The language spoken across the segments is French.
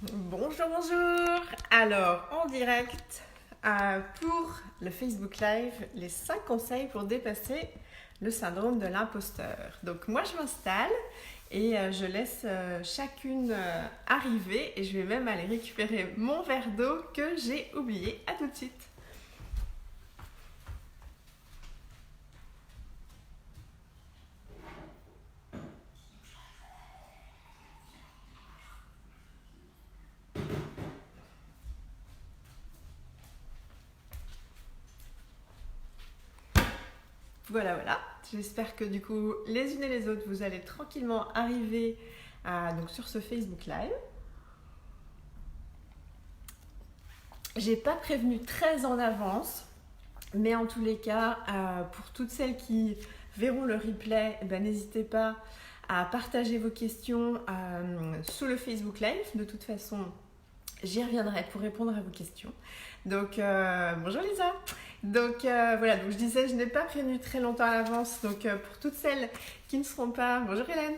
Bonjour, bonjour. Alors, en direct pour le Facebook Live, les 5 conseils pour dépasser le syndrome de l'imposteur. Donc, moi, je m'installe et je laisse chacune arriver et je vais même aller récupérer mon verre d'eau que j'ai oublié. À tout de suite. Voilà, voilà. J'espère que du coup, les unes et les autres, vous allez tranquillement arriver donc sur ce Facebook Live. J'ai pas prévenu très en avance, mais en tous les cas, pour toutes celles qui verront le replay, n'hésitez pas à partager vos questions sous le Facebook Live. De toute façon, j'y reviendrai pour répondre à vos questions. Donc, bonjour Lisa. Donc voilà, donc je disais, je n'ai pas prévenu très longtemps à l'avance. Donc pour toutes celles qui ne seront pas, bonjour Hélène,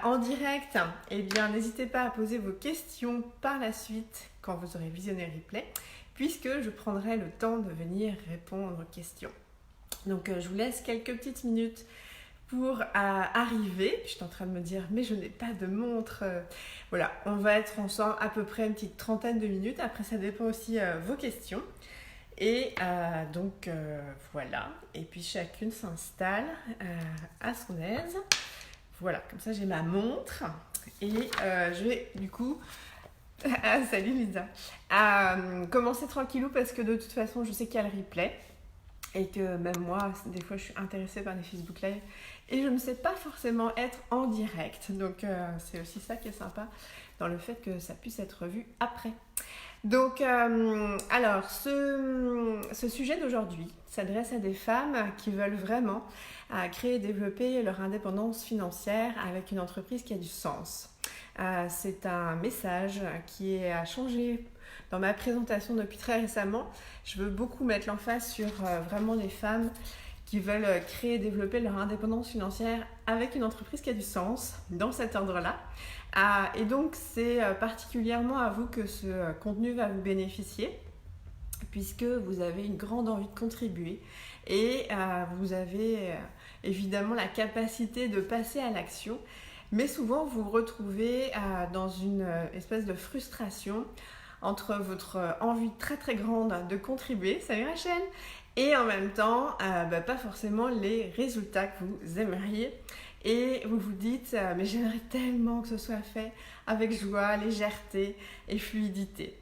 en direct, eh bien n'hésitez pas à poser vos questions par la suite quand vous aurez visionné le replay, puisque je prendrai le temps de venir répondre aux questions. Donc je vous laisse quelques petites minutes pour arriver. Je suis en train de me dire, mais je n'ai pas de montre. Voilà, on va être ensemble à peu près une petite trentaine de minutes. Après, ça dépend aussi vos questions. Et donc voilà. Et puis chacune s'installe à son aise. Voilà, comme ça j'ai ma montre. Et je vais du coup. Salut Lisa. Commencer tranquillou parce que de toute façon, je sais qu'il y a le replay. Et que même moi, des fois, je suis intéressée par les Facebook Live et je ne sais pas forcément être en direct. Donc, c'est aussi ça qui est sympa dans le fait que ça puisse être vu après. Donc, alors, ce sujet d'aujourd'hui s'adresse à des femmes qui veulent vraiment créer et développer leur indépendance financière avec une entreprise qui a du sens. C'est un message qui a changé dans ma présentation depuis très récemment. Je veux beaucoup mettre l'emphase sur vraiment les femmes qui veulent créer et développer leur indépendance financière avec une entreprise qui a du sens, dans cet ordre-là. Et donc, c'est particulièrement à vous que ce contenu va vous bénéficier, puisque vous avez une grande envie de contribuer et vous avez évidemment la capacité de passer à l'action. Mais souvent, vous vous retrouvez dans une espèce de frustration entre votre envie très très grande de contribuer, salut Rachel, et en même temps, pas forcément les résultats que vous aimeriez. Et vous vous dites, mais j'aimerais tellement que ce soit fait avec joie, légèreté et fluidité.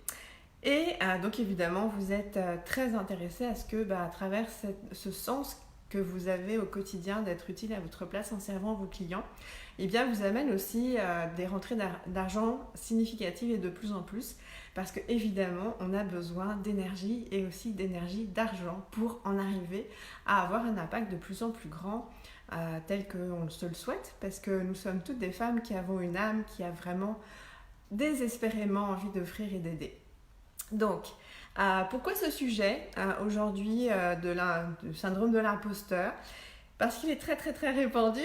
Et donc évidemment, vous êtes très intéressé à ce que, à travers ce sens que vous avez au quotidien d'être utile à votre place en servant vos clients, eh bien vous amène aussi des rentrées d'argent significatives et de plus en plus, parce que évidemment on a besoin d'énergie et aussi d'énergie d'argent pour en arriver à avoir un impact de plus en plus grand tel qu'on se le souhaite, parce que nous sommes toutes des femmes qui avons une âme qui a vraiment désespérément envie d'offrir et d'aider. Donc, pourquoi ce sujet aujourd'hui du syndrome de l'imposteur? Parce qu'il est très très très répandu.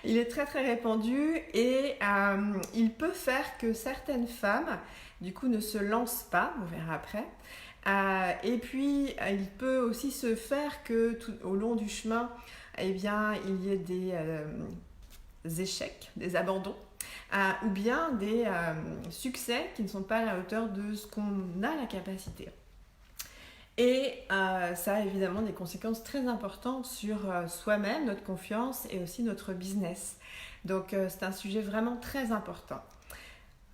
Il est très très répandu et il peut faire que certaines femmes, du coup, ne se lancent pas, on verra après. Et puis, il peut aussi se faire que tout au long du chemin, eh bien, il y ait des échecs, des abandons. Ou bien des succès qui ne sont pas à la hauteur de ce qu'on a la capacité. Et ça a évidemment des conséquences très importantes sur soi-même, notre confiance et aussi notre business. Donc c'est un sujet vraiment très important.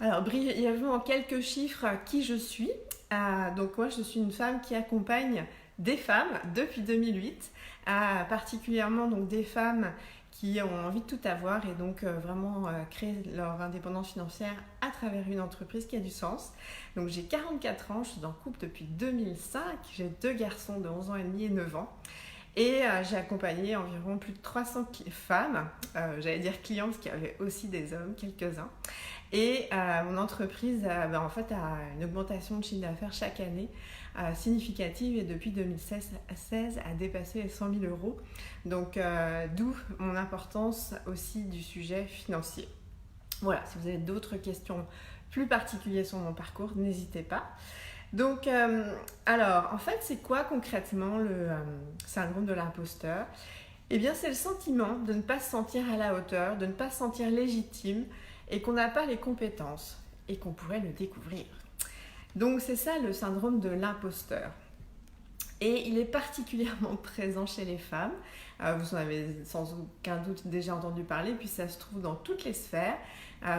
Alors brièvement en quelques chiffres, qui je suis. Donc moi je suis une femme qui accompagne des femmes depuis 2008, particulièrement donc des femmes qui ont envie de tout avoir et donc vraiment créer leur indépendance financière à travers une entreprise qui a du sens. Donc j'ai 44 ans, je suis en couple depuis 2005, j'ai 2 garçons de 11 ans et demi et 9 ans. Et j'ai accompagné environ plus de 300 femmes, j'allais dire clients parce qu'il y avait aussi des hommes, quelques-uns. Et mon entreprise en fait, a une augmentation de chiffre d'affaires chaque année significative et depuis 2016 a dépassé les 100 000 euros. Donc d'où mon importance aussi du sujet financier. Voilà, si vous avez d'autres questions plus particuliers sur mon parcours, n'hésitez pas. Donc, alors, en fait, c'est quoi concrètement le syndrome de l'imposteur? Eh bien, c'est le sentiment de ne pas se sentir à la hauteur, de ne pas se sentir légitime et qu'on n'a pas les compétences et qu'on pourrait le découvrir. Donc, c'est ça le syndrome de l'imposteur. Et il est particulièrement présent chez les femmes. Vous en avez sans aucun doute déjà entendu parler, puis ça se trouve dans toutes les sphères,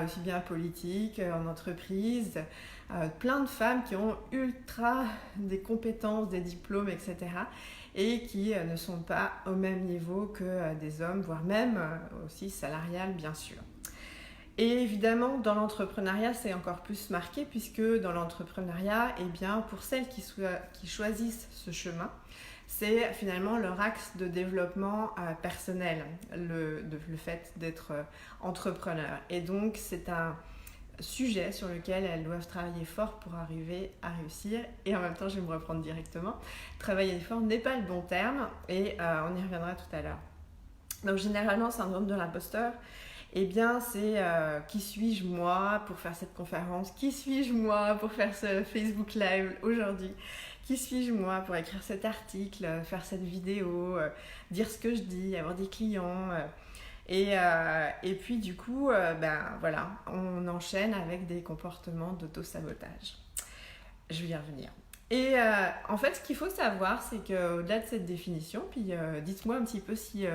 aussi bien politique, en entreprise, plein de femmes qui ont ultra des compétences, des diplômes, etc. et qui ne sont pas au même niveau que des hommes, voire même aussi salarial, bien sûr. Et évidemment, dans l'entrepreneuriat, c'est encore plus marqué, puisque dans l'entrepreneuriat, eh bien, pour celles qui choisissent ce chemin, c'est finalement leur axe de développement personnel, le fait d'être entrepreneur. Et donc, c'est un sujet sur lequel elles doivent travailler fort pour arriver à réussir. Et en même temps, je vais me reprendre directement. Travailler fort n'est pas le bon terme, et on y reviendra tout à l'heure. Donc, généralement, le syndrome de l'imposteur, eh bien, c'est qui suis-je moi pour faire cette conférence? Qui suis-je moi pour faire ce Facebook Live aujourd'hui? Qui suis-je moi pour écrire cet article, faire cette vidéo, dire ce que je dis, avoir des clients et puis du coup, voilà, on enchaîne avec des comportements d'auto-sabotage. Je vais y revenir. Et en fait, ce qu'il faut savoir, c'est qu'au-delà de cette définition, puis dites-moi un petit peu si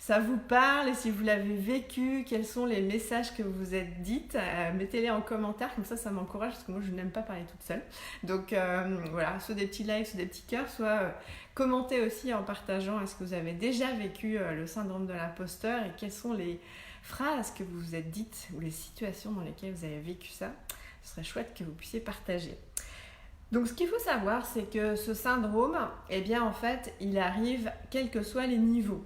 ça vous parle et si vous l'avez vécu, quels sont les messages que vous vous êtes dites, mettez-les en commentaire, comme ça m'encourage, parce que moi je n'aime pas parler toute seule. Donc voilà, soit des petits likes, soit des petits cœurs, soit commentez aussi en partageant est-ce que vous avez déjà vécu le syndrome de l'imposteur et quelles sont les phrases que vous vous êtes dites ou les situations dans lesquelles vous avez vécu ça. Ce serait chouette que vous puissiez partager. Donc ce qu'il faut savoir, c'est que ce syndrome, eh bien en fait, il arrive quels que soient les niveaux.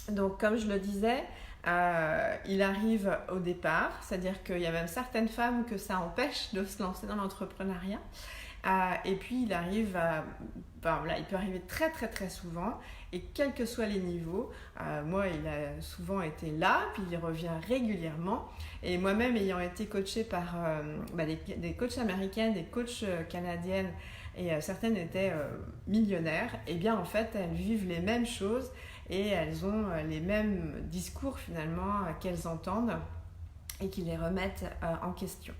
Donc comme je le disais, il arrive au départ, c'est-à-dire qu'il y a même certaines femmes que ça empêche de se lancer dans l'entrepreneuriat. Et puis il arrive il peut arriver très très très souvent, et quels que soient les niveaux, moi il a souvent été là, puis il revient régulièrement, et moi-même ayant été coachée par des coachs américaines, des coachs canadiennes, et certaines étaient millionnaires, et bien en fait elles vivent les mêmes choses, et elles ont les mêmes discours finalement qu'elles entendent, et qui les remettent en question.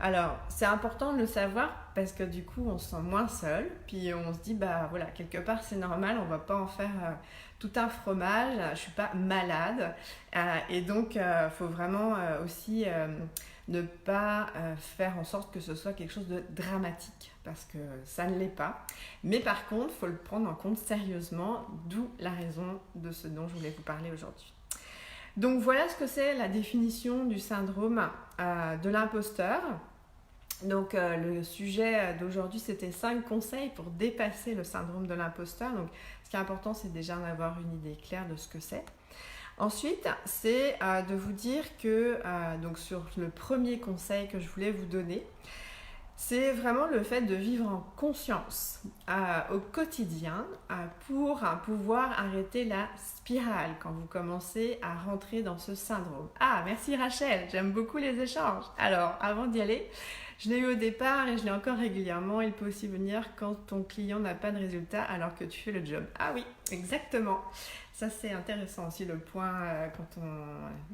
Alors, c'est important de le savoir parce que du coup, on se sent moins seul. Puis on se dit, voilà, quelque part, c'est normal, on ne va pas en faire tout un fromage. Je ne suis pas malade. Et donc, il faut vraiment aussi ne pas faire en sorte que ce soit quelque chose de dramatique parce que ça ne l'est pas. Mais par contre, il faut le prendre en compte sérieusement, d'où la raison de ce dont je voulais vous parler aujourd'hui. Donc, voilà ce que c'est la définition du syndrome de l'imposteur. Donc le sujet d'aujourd'hui, c'était 5 conseils pour dépasser le syndrome de l'imposteur. Donc ce qui est important, c'est déjà d'avoir une idée claire de ce que c'est. Ensuite, c'est de vous dire que donc sur le premier conseil que je voulais vous donner, c'est vraiment le fait de vivre en conscience au quotidien pour pouvoir arrêter la spirale quand vous commencez à rentrer dans ce syndrome. Ah, merci Rachel, j'aime beaucoup les échanges. Alors, avant d'y aller, je l'ai eu au départ et je l'ai encore régulièrement. Il peut aussi venir quand ton client n'a pas de résultat alors que tu fais le job. Ah oui, exactement. Ça, c'est intéressant aussi le point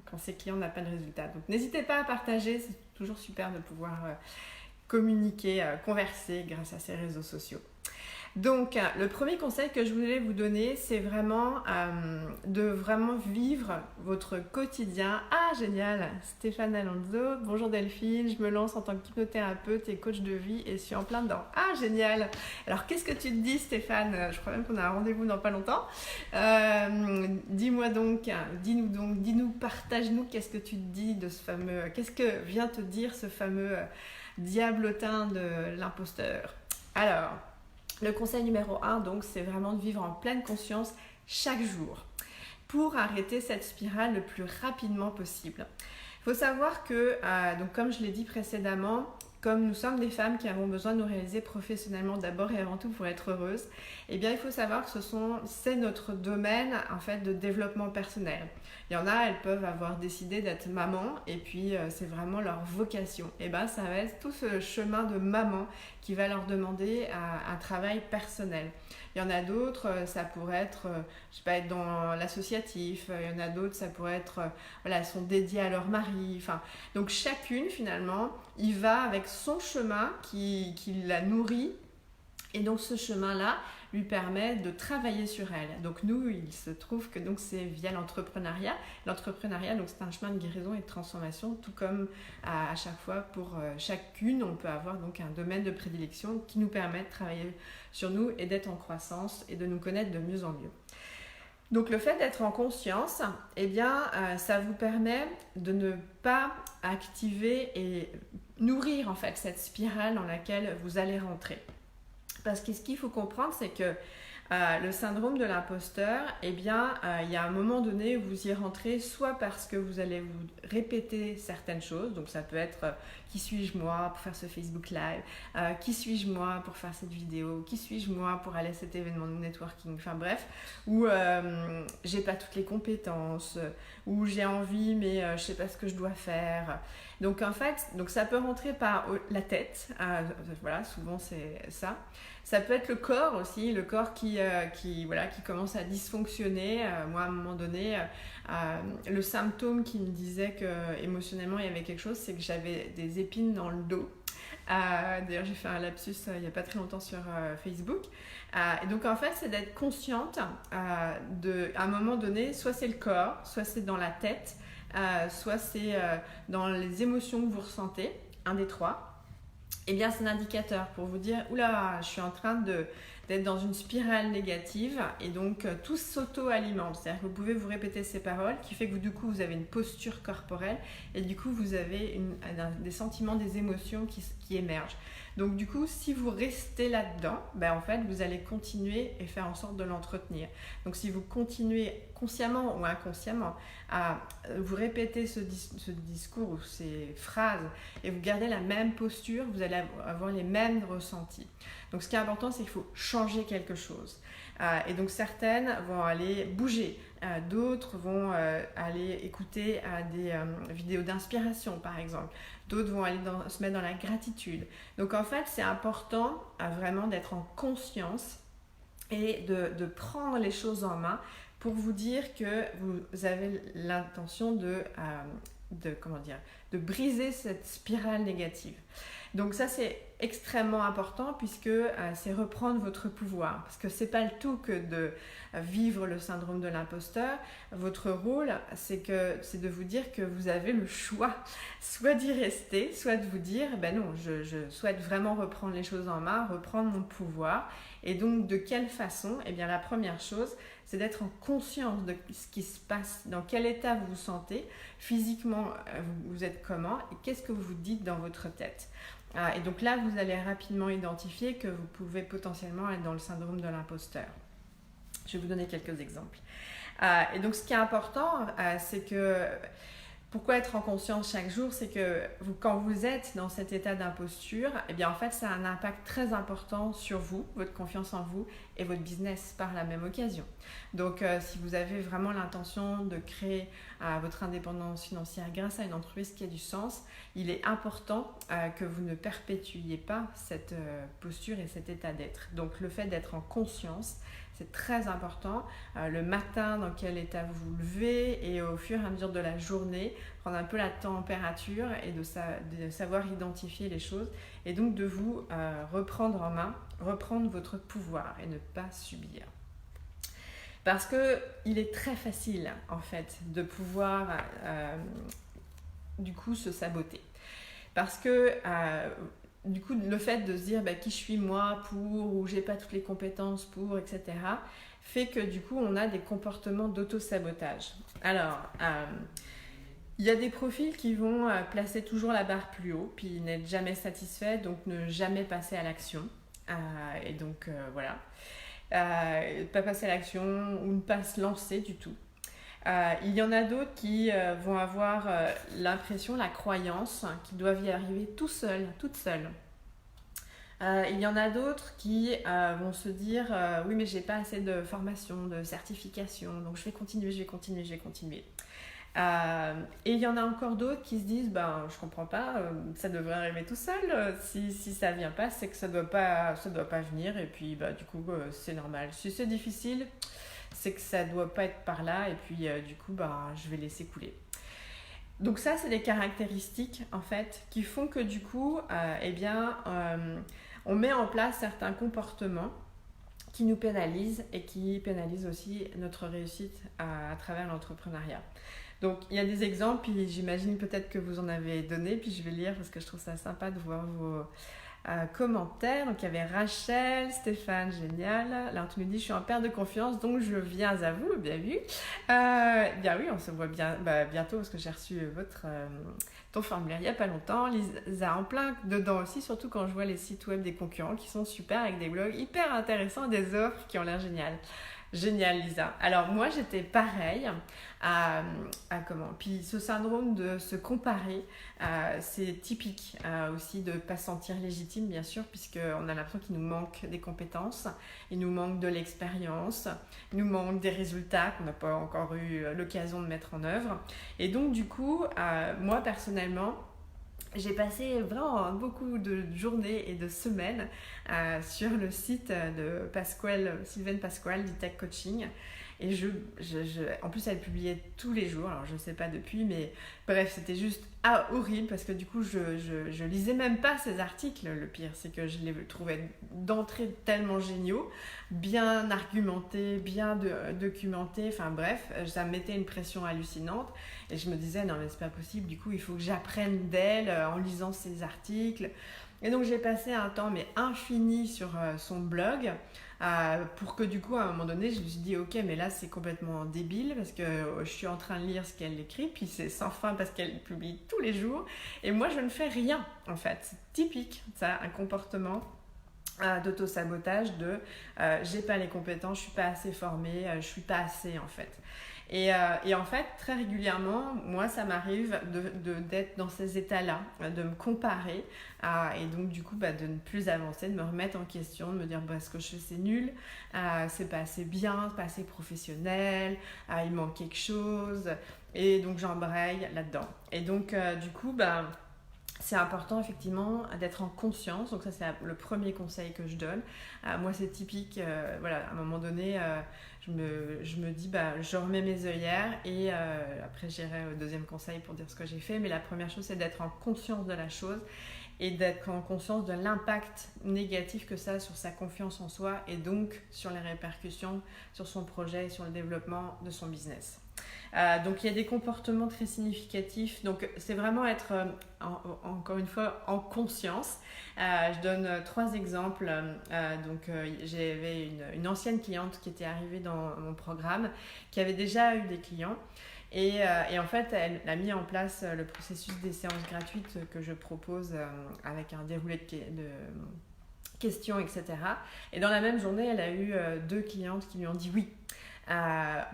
quand ses clients n'ont pas de résultat. Donc, n'hésitez pas à partager. C'est toujours super de pouvoir communiquer, converser grâce à ces réseaux sociaux. Donc, le premier conseil que je voulais vous donner, c'est vraiment de vraiment vivre votre quotidien. Ah, génial! Stéphane Alonso, bonjour Delphine, je me lance en tant qu'hypnothérapeute et coach de vie et je suis en plein dedans. Ah, génial! Alors, qu'est-ce que tu te dis, Stéphane? Je crois même qu'on a un rendez-vous dans pas longtemps. Dis-moi donc, dis-nous, partage-nous qu'est-ce que tu te dis de ce fameux... Qu'est-ce que vient te dire ce fameux diablotin de l'imposteur? Alors... Le conseil numéro 1, donc, c'est vraiment de vivre en pleine conscience chaque jour pour arrêter cette spirale le plus rapidement possible. Il faut savoir que, donc, comme je l'ai dit précédemment, comme nous sommes des femmes qui avons besoin de nous réaliser professionnellement d'abord et avant tout pour être heureuses, eh bien il faut savoir que c'est notre domaine en fait de développement personnel. Il y en a, elles peuvent avoir décidé d'être maman et puis c'est vraiment leur vocation. Et bien ça va être tout ce chemin de maman qui va leur demander un travail personnel. Il y en a d'autres, ça pourrait être, je sais pas, être dans l'associatif. Il y en a d'autres, ça pourrait être, voilà, elles sont dédiées à leur mari. Enfin, donc chacune finalement, il va avec son chemin qui la nourrit. Et donc ce chemin-là lui permet de travailler sur elle. Donc nous, il se trouve que donc c'est via l'entrepreneuriat. L'entrepreneuriat, donc c'est un chemin de guérison et de transformation, tout comme à chaque fois pour chacune, on peut avoir donc un domaine de prédilection qui nous permet de travailler sur nous et d'être en croissance et de nous connaître de mieux en mieux. Donc le fait d'être en conscience, eh bien, ça vous permet de ne pas activer et nourrir en fait cette spirale dans laquelle vous allez rentrer. Parce que ce qu'il faut comprendre, c'est que le syndrome de l'imposteur, eh bien, il y a un moment donné où vous y rentrez, soit parce que vous allez vous répéter certaines choses, donc ça peut être qui suis-je moi pour faire ce Facebook Live, qui suis-je moi pour faire cette vidéo, qui suis-je moi pour aller à cet événement de networking, enfin bref, ou j'ai pas toutes les compétences, ou j'ai envie mais je sais pas ce que je dois faire. Donc en fait, donc ça peut rentrer par la tête, voilà, souvent c'est ça. Ça peut être le corps aussi, le corps qui commence à dysfonctionner. Moi, à un moment donné, le symptôme qui me disait que émotionnellement il y avait quelque chose, c'est que j'avais des épines dans le dos. D'ailleurs, j'ai fait un lapsus il n'y a pas très longtemps sur Facebook. Et donc, en fait, c'est d'être consciente à un moment donné, soit c'est le corps, soit c'est dans la tête, soit c'est dans les émotions que vous ressentez, un des trois. Eh bien, c'est un indicateur pour vous dire « Oula, je suis en train d'être dans une spirale négative » et donc tout s'auto-alimente. C'est-à-dire que vous pouvez vous répéter ces paroles qui fait que du coup, vous avez une posture corporelle et du coup, vous avez des sentiments, des émotions qui émergent. Donc du coup, si vous restez là-dedans, ben, en fait, vous allez continuer et faire en sorte de l'entretenir. Donc si vous continuez consciemment ou inconsciemment à vous répéter ce discours ou ces phrases et vous gardez la même posture, vous allez avoir les mêmes ressentis. Donc ce qui est important, c'est qu'il faut changer quelque chose. Et donc certaines vont aller bouger, d'autres vont aller écouter des vidéos d'inspiration par exemple, d'autres vont aller se mettre dans la gratitude. Donc en fait c'est important vraiment d'être en conscience et de prendre les choses en main pour vous dire que vous avez l'intention de briser cette spirale négative. Donc ça c'est extrêmement important puisque c'est reprendre votre pouvoir, parce que c'est pas le tout que de vivre le syndrome de l'imposteur. Votre rôle c'est de vous dire que vous avez le choix, soit d'y rester, soit de vous dire ben non, je souhaite vraiment reprendre les choses en main, reprendre mon pouvoir. Et donc de quelle façon? Eh bien la première chose, c'est d'être en conscience de ce qui se passe, dans quel état vous vous sentez, physiquement vous êtes comment et qu'est-ce que vous vous dites dans votre tête. Et donc là, vous allez rapidement identifier que vous pouvez potentiellement être dans le syndrome de l'imposteur. Je vais vous donner quelques exemples. Et donc ce qui est important, c'est que pourquoi être en conscience chaque jour, c'est que quand vous êtes dans cet état d'imposture, eh bien en fait ça a un impact très important sur vous, votre confiance en vous et votre business par la même occasion. Donc si vous avez vraiment l'intention de créer votre indépendance financière grâce à une entreprise qui a du sens, il est important que vous ne perpétuiez pas cette posture et cet état d'être. Donc le fait d'être en conscience, c'est très important. Le matin, dans quel état vous vous levez et au fur et à mesure de la journée, prendre un peu la température et de savoir identifier les choses et donc de vous reprendre en main, reprendre votre pouvoir et ne pas subir. Parce qu'il est très facile en fait de pouvoir du coup se saboter. Parce que du coup, le fait de se dire qui je suis moi pour, ou j'ai pas toutes les compétences pour, etc., fait que du coup, on a des comportements d'auto-sabotage. Alors, il y a des profils qui vont placer toujours la barre plus haut, puis n'être jamais satisfaits, donc ne jamais passer à l'action. Et donc, voilà. Pas passer à l'action ou ne pas se lancer du tout. Il y en a d'autres qui vont avoir l'impression, la croyance qu'ils doivent y arriver tout seuls, toutes seules. Il y en a d'autres qui vont se dire oui mais j'ai pas assez de formation, de certification, donc je vais continuer. Et il y en a encore d'autres qui se disent je comprends pas, ça devrait arriver tout seul. Si ça vient pas, c'est que ça doit pas venir et puis du coup c'est normal. Si c'est difficile, c'est que ça doit pas être par là et puis du coup je vais laisser couler. Donc ça c'est des caractéristiques en fait qui font que du coup on met en place certains comportements qui nous pénalisent et qui pénalisent aussi notre réussite à travers l'entrepreneuriat. Donc il y a des exemples, puis j'imagine peut-être que vous en avez donné, puis je vais lire parce que je trouve ça sympa de voir vos commentaires. Donc il y avait Rachel, Stéphane, génial. Alors tu me dis je suis en perte de confiance, donc je viens à vous, bien vu. Bien oui, on se voit bien bientôt parce que j'ai reçu ton formulaire il n'y a pas longtemps. Lisa en plein dedans aussi, surtout quand je vois les sites web des concurrents qui sont super avec des blogs hyper intéressants et des offres qui ont l'air géniales. Génial Lisa. Alors moi j'étais pareil à comment. Puis ce syndrome de se comparer, c'est typique aussi de ne pas se sentir légitime bien sûr puisqu'on a l'impression qu'il nous manque des compétences, il nous manque de l'expérience, il nous manque des résultats qu'on n'a pas encore eu l'occasion de mettre en œuvre. Et donc du coup, moi personnellement, j'ai passé vraiment beaucoup de journées et de semaines sur le site de Sylvaine Pasquale du Tech Coaching. Et en plus, elle publiait tous les jours. Alors, je ne sais pas depuis, mais bref, c'était juste horrible parce que du coup, je lisais même pas ces articles. Le pire, c'est que je les trouvais d'entrée tellement géniaux, bien argumentés, bien documentés. Enfin bref, ça me mettait une pression hallucinante. Et je me disais, non mais c'est pas possible. Du coup, il faut que j'apprenne d'elle en lisant ces articles. Et donc, j'ai passé un temps mais infini sur son blog. Pour que du coup à un moment donné je me suis dit ok mais là c'est complètement débile parce que je suis en train de lire ce qu'elle écrit puis c'est sans fin parce qu'elle publie tous les jours et moi je ne fais rien en fait. C'est typique ça, un comportement d'auto-sabotage de j'ai pas les compétences, je suis pas assez formée, je suis pas assez en fait. Et en fait, très régulièrement, moi, ça m'arrive d'être dans ces états-là, de me comparer et donc du coup de ne plus avancer, de me remettre en question, de me dire ce que je fais c'est nul, c'est pas assez bien, c'est pas assez professionnel, il manque quelque chose et donc j'embraye là-dedans. Et donc du coup, c'est important effectivement d'être en conscience, donc ça c'est le premier conseil que je donne. Moi c'est typique, à un moment donné je me dis je remets mes œillères et après j'irai au deuxième conseil pour dire ce que j'ai fait, mais la première chose c'est d'être en conscience de la chose et d'être en conscience de l'impact négatif que ça a sur sa confiance en soi et donc sur les répercussions sur son projet et sur le développement de son business. Donc il y a des comportements très significatifs, donc c'est vraiment être encore une fois en conscience. Je donne 3 exemples. J'avais une ancienne cliente qui était arrivée dans mon programme qui avait déjà eu des clients et en fait elle a mis en place le processus des séances gratuites que je propose avec un déroulé de questions, etc. Et dans la même journée elle a eu 2 clientes qui lui ont dit oui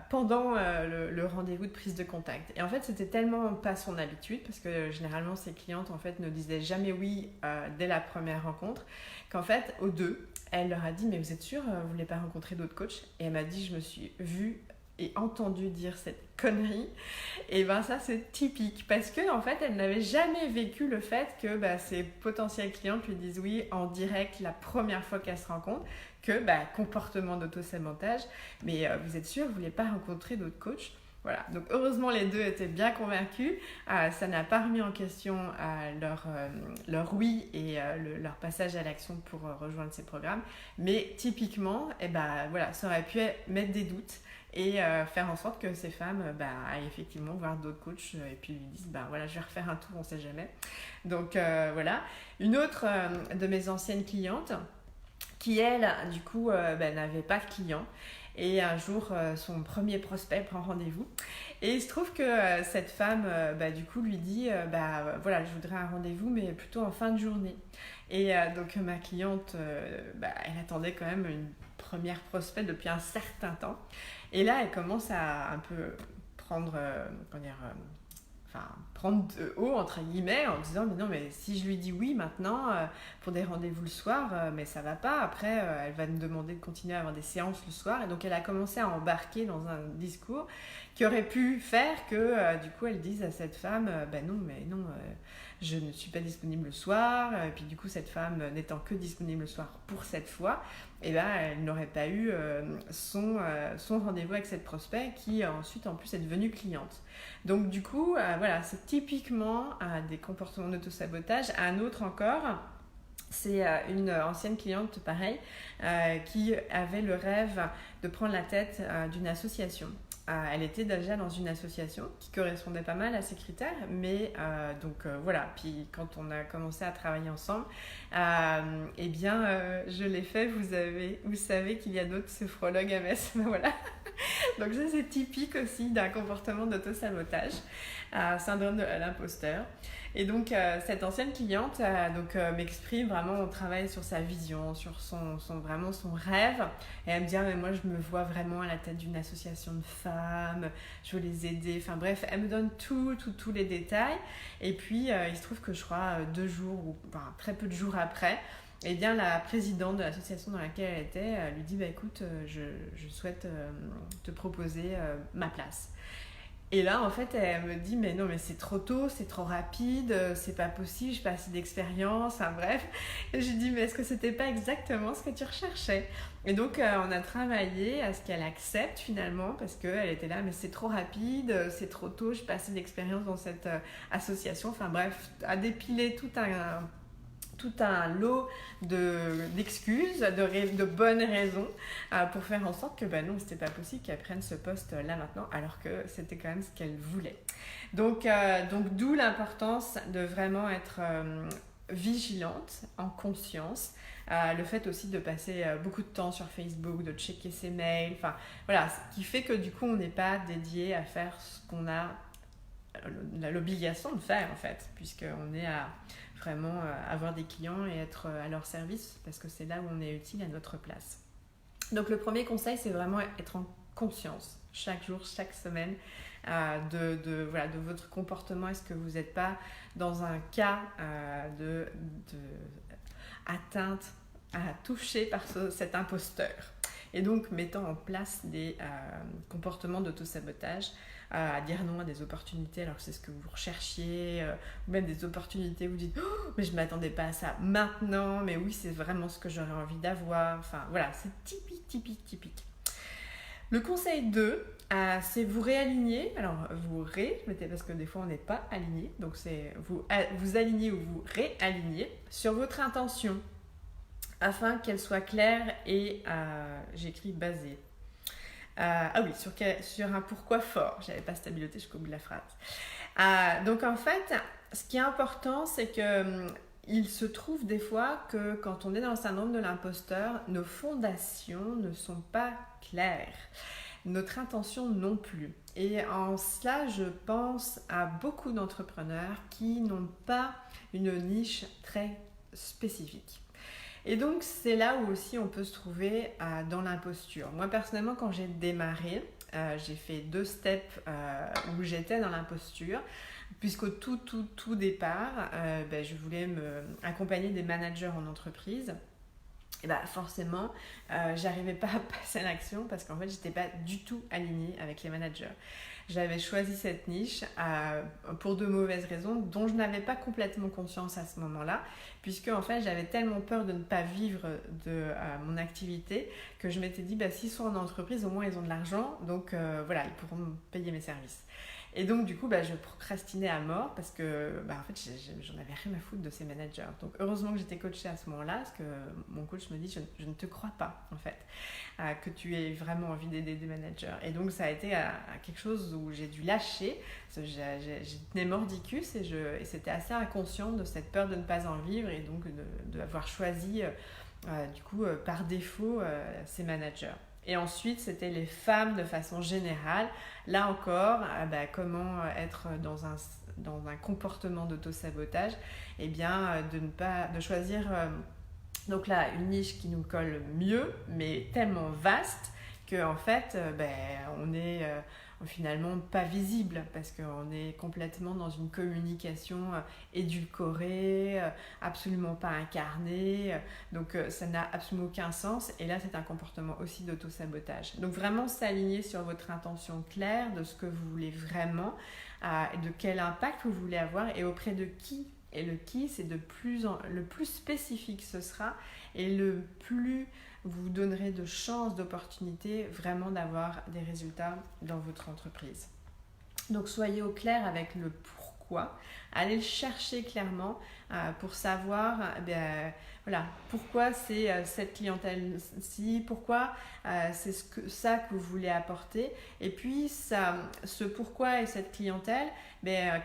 pendant le rendez-vous de prise de contact. Et en fait, c'était tellement pas son habitude, parce que généralement, ses clientes en fait, ne disaient jamais oui dès la première rencontre, qu'en fait, aux 2, elle leur a dit « Mais vous êtes sûre, vous voulez pas rencontrer d'autres coachs ?» Et elle m'a dit « Je me suis vue et entendu dire cette connerie. » Et ça c'est typique parce que en fait elle n'avait jamais vécu le fait que ses potentielles clientes lui disent oui en direct la première fois qu'elles se rencontrent, que comportement d'auto-sabotage, mais vous êtes sûr vous voulez pas rencontrer d'autres coachs? Voilà, donc heureusement les 2 étaient bien convaincus, ça n'a pas remis en question leur oui et leur passage à l'action pour rejoindre ces programmes, mais typiquement ça aurait pu mettre des doutes et faire en sorte que ces femmes aillent effectivement voir d'autres coachs et puis lui disent je vais refaire un tour, on sait jamais. Donc voilà. Une autre de mes anciennes clientes qui elle du coup n'avait pas de clients et un jour son premier prospect prend rendez-vous et il se trouve que cette femme du coup lui dit je voudrais un rendez-vous mais plutôt en fin de journée et donc ma cliente elle attendait quand même une première prospect depuis un certain temps. Et là, elle commence à un peu prendre, prendre de haut, entre guillemets, en disant mais non, mais si je lui dis oui maintenant pour des rendez-vous le soir, mais ça va pas, après elle va me demander de continuer à avoir des séances le soir, et donc elle a commencé à embarquer dans un discours qui aurait pu faire que du coup elle dise à cette femme non, je ne suis pas disponible le soir, et puis du coup cette femme n'étant que disponible le soir pour cette fois, et elle n'aurait pas eu son rendez-vous avec cette prospect qui ensuite en plus est devenue cliente. Donc du coup, voilà, c'est typiquement des comportements d'auto-sabotage. Un autre encore, c'est une ancienne cliente, pareil, qui avait le rêve de prendre la tête d'une association. Elle était déjà dans une association qui correspondait pas mal à ses critères, mais voilà. Puis quand on a commencé à travailler ensemble, je l'ai fait. Vous savez qu'il y a d'autres sophrologues MS, voilà. Donc ça, c'est typique aussi d'un comportement d'auto-sabotage, syndrome de l'imposteur. Et donc cette ancienne cliente m'exprime vraiment, on travaille sur sa vision, sur vraiment son rêve, et elle me dit mais moi je me vois vraiment à la tête d'une association de femmes, je veux les aider, enfin bref, elle me donne tous les détails. Et puis il se trouve que je crois 2 jours ou très peu de jours après, eh bien, la présidente de l'association dans laquelle elle était lui dit écoute, je souhaite te proposer ma place. Et là, en fait, elle me dit mais non, mais c'est trop tôt, c'est trop rapide, c'est pas possible, j'ai pas assez d'expérience, enfin bref. Et je lui dis mais est-ce que c'était pas exactement ce que tu recherchais? Et donc, on a travaillé à ce qu'elle accepte finalement, parce qu'elle était là mais c'est trop rapide, c'est trop tôt, j'ai pas assez d'expérience dans cette association, enfin bref, à dépiler tout un lot d'excuses, de bonnes raisons pour faire en sorte que non, c'était pas possible qu'elle prenne ce poste là maintenant, alors que c'était quand même ce qu'elle voulait. Donc d'où l'importance de vraiment être vigilante, en conscience. Le fait aussi de passer beaucoup de temps sur Facebook, de checker ses mails, enfin voilà, ce qui fait que du coup on n'est pas dédié à faire ce qu'on a l'obligation de faire en fait, puisqu'on est à vraiment avoir des clients et être à leur service, parce que c'est là où on est utile à notre place. Donc le premier conseil, c'est vraiment être en conscience chaque jour, chaque semaine de votre comportement. Est-ce que vous n'êtes pas dans un cas de atteinte, touché par cet imposteur? Et donc mettant en place des comportements d'auto-sabotage, à dire non à des opportunités alors que c'est ce que vous recherchiez, ou même des opportunités où vous dites oh, mais je ne m'attendais pas à ça maintenant, mais oui, c'est vraiment ce que j'aurais envie d'avoir. Enfin voilà, c'est typique. Le conseil 2, c'est vous réaligner. Alors parce que des fois on n'est pas aligné, donc c'est vous aligner ou vous réaligner sur votre intention afin qu'elle soit claire et j'écris basée. Sur un pourquoi fort. J'avais pas stabiloté jusqu'au bout de la phrase. Donc en fait, ce qui est important, c'est que il se trouve des fois que quand on est dans le syndrome de l'imposteur, nos fondations ne sont pas claires. Notre intention non plus. Et en cela, je pense à beaucoup d'entrepreneurs qui n'ont pas une niche très spécifique. Et donc, c'est là où aussi on peut se trouver dans l'imposture. Moi, personnellement, quand j'ai démarré, j'ai fait 2 steps où j'étais dans l'imposture, puisqu'au tout départ, je voulais accompagner des managers en entreprise. Et forcément, j'arrivais pas à passer à l'action parce qu'en fait, j'étais pas du tout alignée avec les managers. J'avais choisi cette niche pour de mauvaises raisons dont je n'avais pas complètement conscience à ce moment-là, puisque en fait j'avais tellement peur de ne pas vivre de mon activité que je m'étais dit s'ils sont en entreprise, au moins ils ont de l'argent, donc ils pourront me payer mes services. Et donc du coup je procrastinais à mort parce que en fait j'en avais rien à foutre de ces managers. Donc heureusement que j'étais coachée à ce moment-là, parce que mon coach me dit je ne te crois pas en fait que tu aies vraiment envie d'aider des managers. Et donc ça a été quelque chose où j'ai dû lâcher, j'ai tenu mordicus et c'était assez inconscient de cette peur de ne pas en vivre et donc d'avoir choisi par défaut ces managers. Et ensuite, c'était les femmes de façon générale. Là encore, comment être dans un comportement d'auto-sabotage, de choisir donc là une niche qui nous colle mieux, mais tellement vaste que en fait, finalement pas visibles parce qu'on est complètement dans une communication édulcorée, absolument pas incarnée, donc ça n'a absolument aucun sens et là c'est un comportement aussi d'auto-sabotage. Donc vraiment s'aligner sur votre intention claire de ce que vous voulez vraiment, de quel impact vous voulez avoir et auprès de qui. Et le qui, c'est le plus spécifique ce sera et le plus vous donnerez de chances, d'opportunités vraiment d'avoir des résultats dans votre entreprise. Donc soyez au clair avec le pourquoi, allez le chercher clairement pour savoir voilà, pourquoi c'est cette clientèle-ci, pourquoi c'est ça que vous voulez apporter. Et puis ce pourquoi et cette clientèle,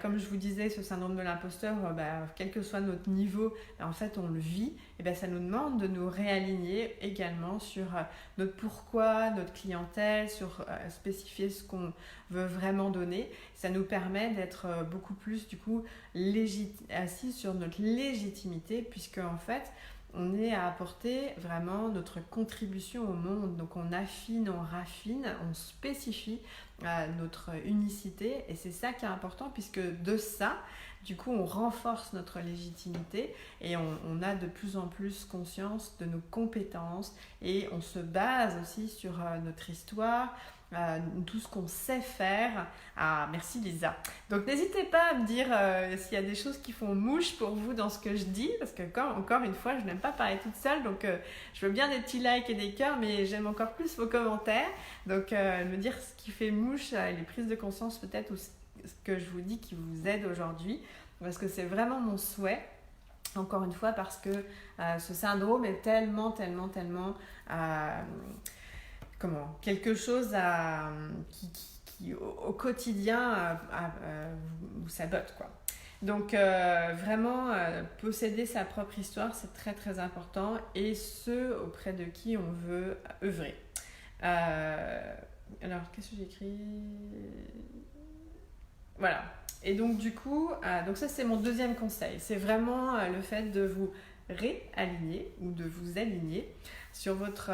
comme je vous disais, ce syndrome de l'imposteur, quel que soit notre niveau, en fait on le vit, et ça nous demande de nous réaligner également sur notre pourquoi, notre clientèle, sur spécifier ce qu'on veut vraiment donner. Ça nous permet d'être beaucoup plus du coup assis sur notre légitimité, puisque en fait on est à apporter vraiment notre contribution au monde. Donc on affine, on raffine, on spécifie notre unicité et c'est ça qui est important puisque de ça, du coup, on renforce notre légitimité et on a de plus en plus conscience de nos compétences et on se base aussi sur notre histoire, tout ce qu'on sait faire. Ah, merci Lisa. Donc n'hésitez pas à me dire s'il y a des choses qui font mouche pour vous dans ce que je dis, parce que encore une fois, je n'aime pas parler toute seule, donc je veux bien des petits likes et des cœurs, mais j'aime encore plus vos commentaires. Donc me dire ce qui fait mouche et les prises de conscience peut-être, ou ce que je vous dis qui vous aide aujourd'hui, parce que c'est vraiment mon souhait. Encore une fois, parce que ce syndrome est tellement quelque chose qui au quotidien vous sabote, quoi. Donc vraiment posséder sa propre histoire, c'est très très important, et ce auprès de qui on veut œuvrer. Alors qu'est-ce que j'ai écrit ? Voilà. Et donc du coup, donc ça c'est mon deuxième conseil, c'est vraiment le fait de vous réaligner ou de vous aligner sur votre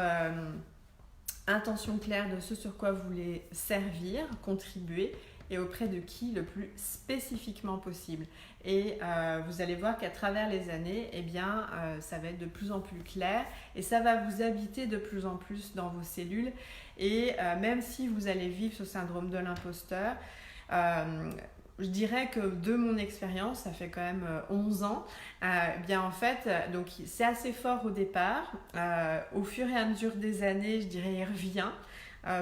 intention claire de ce sur quoi vous voulez servir, contribuer et auprès de qui le plus spécifiquement possible. Et vous allez voir qu'à travers les années, ça va être de plus en plus clair et ça va vous habiter de plus en plus dans vos cellules. Et même si vous allez vivre ce syndrome de l'imposteur, je dirais que de mon expérience, ça fait quand même 11 ans, en fait, donc c'est assez fort au départ. Au fur et à mesure des années, je dirais, il revient.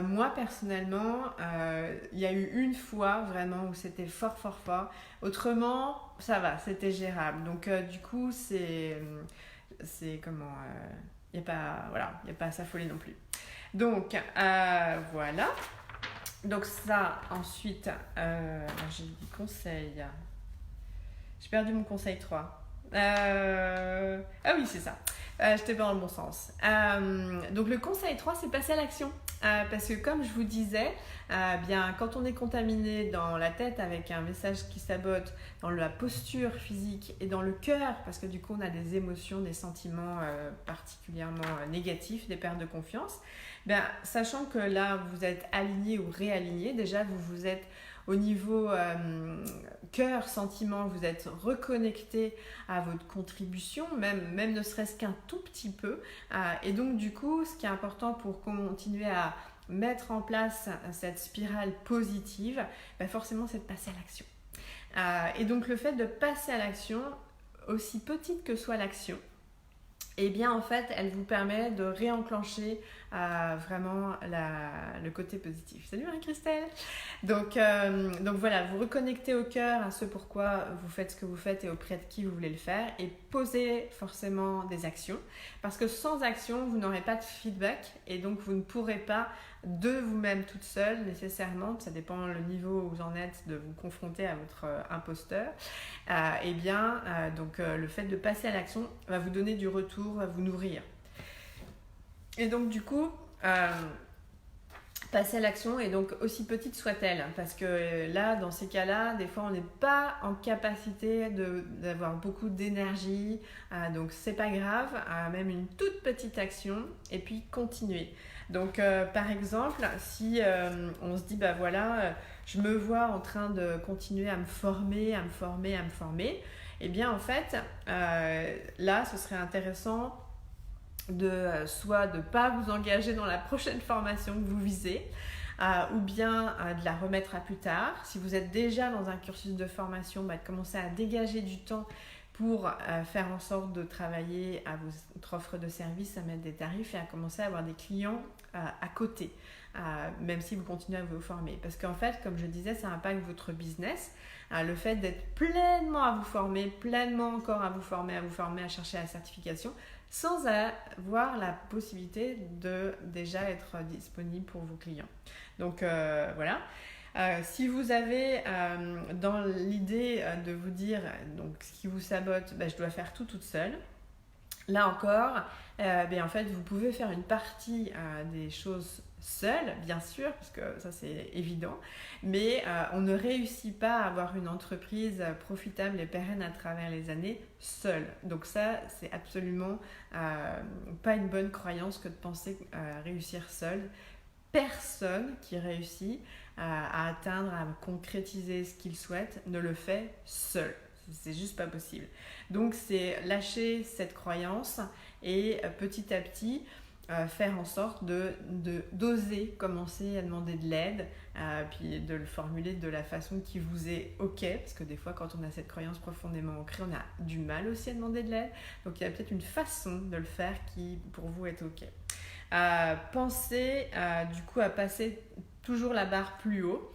Moi, personnellement, il y a eu une fois vraiment où c'était fort. Autrement, ça va, c'était gérable. Donc, du coup, c'est comment... il n'y a pas à s'affoler non plus. Donc, voilà. Donc ça, ensuite, j'ai dit conseil. J'ai perdu mon conseil 3. Ah oui, c'est ça. J'étais pas dans le bon sens. Donc le conseil 3, c'est passer à l'action. Parce que comme je vous disais, quand on est contaminé dans la tête avec un message qui sabote, dans la posture physique et dans le cœur, parce que du coup on a des émotions, des sentiments particulièrement négatifs, des pertes de confiance, sachant que là vous êtes aligné ou réaligné, déjà vous êtes au niveau cœur, sentiment, vous êtes reconnecté à votre contribution, même ne serait-ce qu'un tout petit peu. Et donc du coup, ce qui est important pour continuer à mettre en place cette spirale positive, forcément c'est de passer à l'action. Et donc le fait de passer à l'action, aussi petite que soit l'action, en fait, elle vous permet de réenclencher vraiment le côté positif. Salut Marie-Christelle. Donc voilà, vous reconnectez au cœur à ce pourquoi vous faites ce que vous faites et auprès de qui vous voulez le faire, et posez forcément des actions, parce que sans action, vous n'aurez pas de feedback et donc vous ne pourrez pas de vous-même toute seule nécessairement, ça dépend le niveau où vous en êtes, de vous confronter à votre imposteur. Donc le fait de passer à l'action va vous donner du retour, va vous nourrir. Et donc du coup, passer à l'action, et donc aussi petite soit-elle, parce que là, dans ces cas-là, des fois on n'est pas en capacité d'avoir beaucoup d'énergie, donc c'est pas grave, même une toute petite action, et puis continuer. Donc par exemple, si on se dit bah voilà, je me vois en train de continuer à me former, et bien en fait là ce serait intéressant de soit de ne pas vous engager dans la prochaine formation que vous visez, ou bien de la remettre à plus tard. Si vous êtes déjà dans un cursus de formation, de commencer à dégager du temps pour faire en sorte de travailler à votre offre de service, à mettre des tarifs et à commencer à avoir des clients à côté, même si vous continuez à vous former. Parce qu'en fait, comme je disais, ça impacte votre business. Le fait d'être pleinement à vous former, pleinement encore à vous former, à chercher la certification, sans avoir la possibilité de déjà être disponible pour vos clients. Donc voilà. Si vous avez dans l'idée de vous dire donc ce qui vous sabote, je dois faire tout toute seule, là encore, en fait, vous pouvez faire une partie des choses seul, bien sûr, parce que ça c'est évident, mais on ne réussit pas à avoir une entreprise profitable et pérenne à travers les années seul. Donc ça, c'est absolument pas une bonne croyance que de penser réussir seul. Personne qui réussit à atteindre, à concrétiser ce qu'il souhaite ne le fait seul. C'est juste pas possible. Donc c'est lâcher cette croyance et petit à petit faire en sorte d'oser commencer à demander de l'aide, puis de le formuler de la façon qui vous est ok, parce que des fois quand on a cette croyance profondément ancrée, on a du mal aussi à demander de l'aide, donc il y a peut-être une façon de le faire qui pour vous est ok. Pensez du coup à passer toujours la barre plus haut.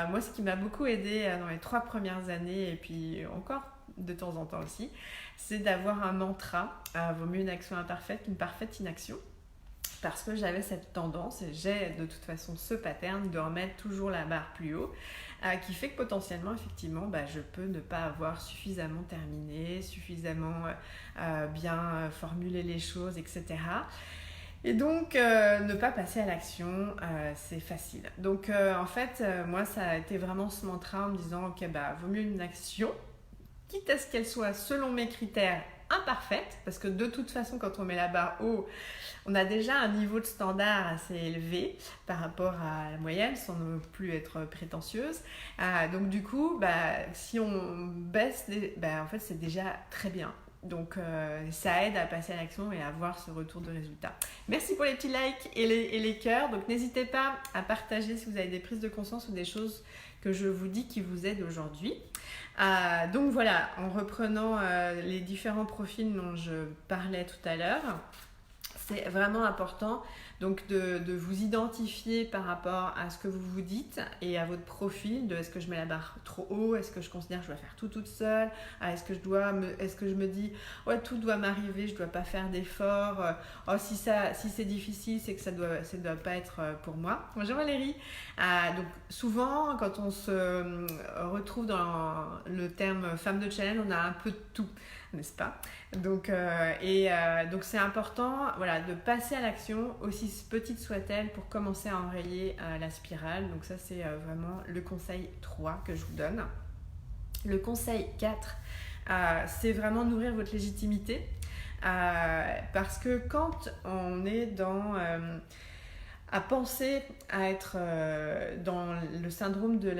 Moi, ce qui m'a beaucoup aidé dans les 3 premières années, et puis encore de temps en temps aussi, c'est d'avoir un mantra. Vaut mieux une action imparfaite qu'une parfaite inaction. Parce que j'avais cette tendance, et j'ai de toute façon ce pattern de remettre toujours la barre plus haut, qui fait que potentiellement, effectivement, je peux ne pas avoir suffisamment terminé, suffisamment bien formulé les choses, etc. Et donc, ne pas passer à l'action, c'est facile. Donc, en fait, moi, ça a été vraiment ce mantra en me disant, ok, vaut mieux une action, quitte à ce qu'elle soit, selon mes critères, imparfaite, parce que de toute façon, quand on met la barre haut, on a déjà un niveau de standard assez élevé par rapport à la moyenne, sans non plus être prétentieuse. Donc, du coup, si on baisse, en fait, c'est déjà très bien. Donc ça aide à passer à l'action et à avoir ce retour de résultat. Merci pour les petits likes et les cœurs. Donc n'hésitez pas à partager si vous avez des prises de conscience ou des choses que je vous dis qui vous aident aujourd'hui. Donc voilà, en reprenant les différents profils dont je parlais tout à l'heure, c'est vraiment important donc de vous identifier par rapport à ce que vous vous dites et à votre profil, de est-ce que je mets la barre trop haut, est-ce que je considère que je dois faire tout toute seule, est-ce que je me dis ouais tout doit m'arriver, je dois pas faire d'efforts, si c'est difficile c'est que ça doit pas être pour moi. Bonjour Valérie. Donc souvent quand on se retrouve dans le terme femme de challenge, on a un peu de tout, n'est-ce pas? Donc c'est important de passer à l'action, aussi petite soit-elle, pour commencer à enrayer la spirale. Donc ça c'est vraiment le conseil 3 que je vous donne. Le conseil 4, c'est vraiment nourrir votre légitimité, parce que quand on est à penser à être dans le syndrome de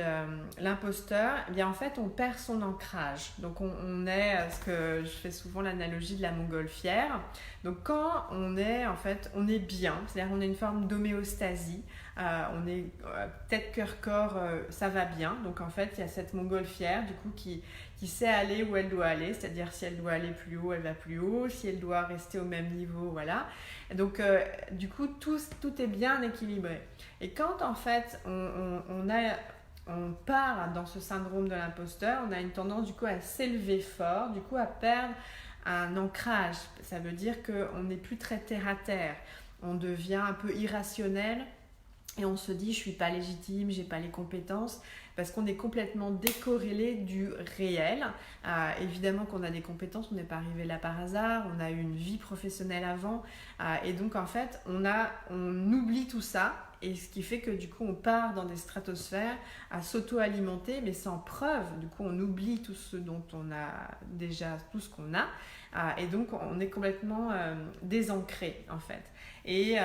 l'imposteur, en fait on perd son ancrage. Donc on est ce que je fais souvent l'analogie de la montgolfière. Donc quand on est bien, c'est-à-dire on a une forme d'homéostasie, on est tête, cœur, corps, ça va bien. Donc en fait il y a cette montgolfière du coup qui sait aller où elle doit aller, c'est-à-dire si elle doit aller plus haut, elle va plus haut, si elle doit rester au même niveau, voilà. Donc du coup tout est bien équilibré. Et quand en fait on part dans ce syndrome de l'imposteur, on a une tendance du coup à s'élever fort, du coup à perdre un ancrage. Ça veut dire qu'on n'est plus très terre à terre, on devient un peu irrationnel et on se dit je suis pas légitime, j'ai pas les compétences, parce qu'on est complètement décorrélé du réel. Évidemment qu'on a des compétences, on n'est pas arrivé là par hasard, on a eu une vie professionnelle avant, et donc en fait on oublie tout ça et ce qui fait que du coup on part dans des stratosphères à s'auto-alimenter mais sans preuve. Du coup on oublie tout ce dont on a déjà, tout ce qu'on a, et donc on est complètement désancré en fait. Et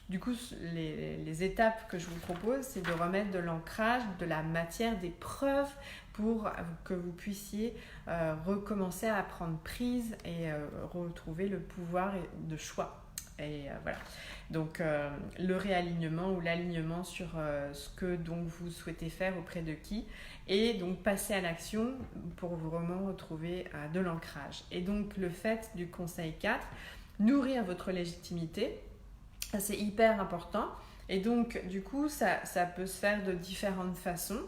du coup, les étapes que je vous propose, c'est de remettre de l'ancrage, de la matière, des preuves pour que vous puissiez recommencer à prendre prise et retrouver le pouvoir de choix. Et voilà. Donc, le réalignement ou l'alignement sur ce que donc, vous souhaitez faire auprès de qui, et donc passer à l'action pour vraiment retrouver de l'ancrage. Et donc, le fait du conseil 4, nourrir votre légitimité. C'est hyper important et donc du coup ça peut se faire de différentes façons.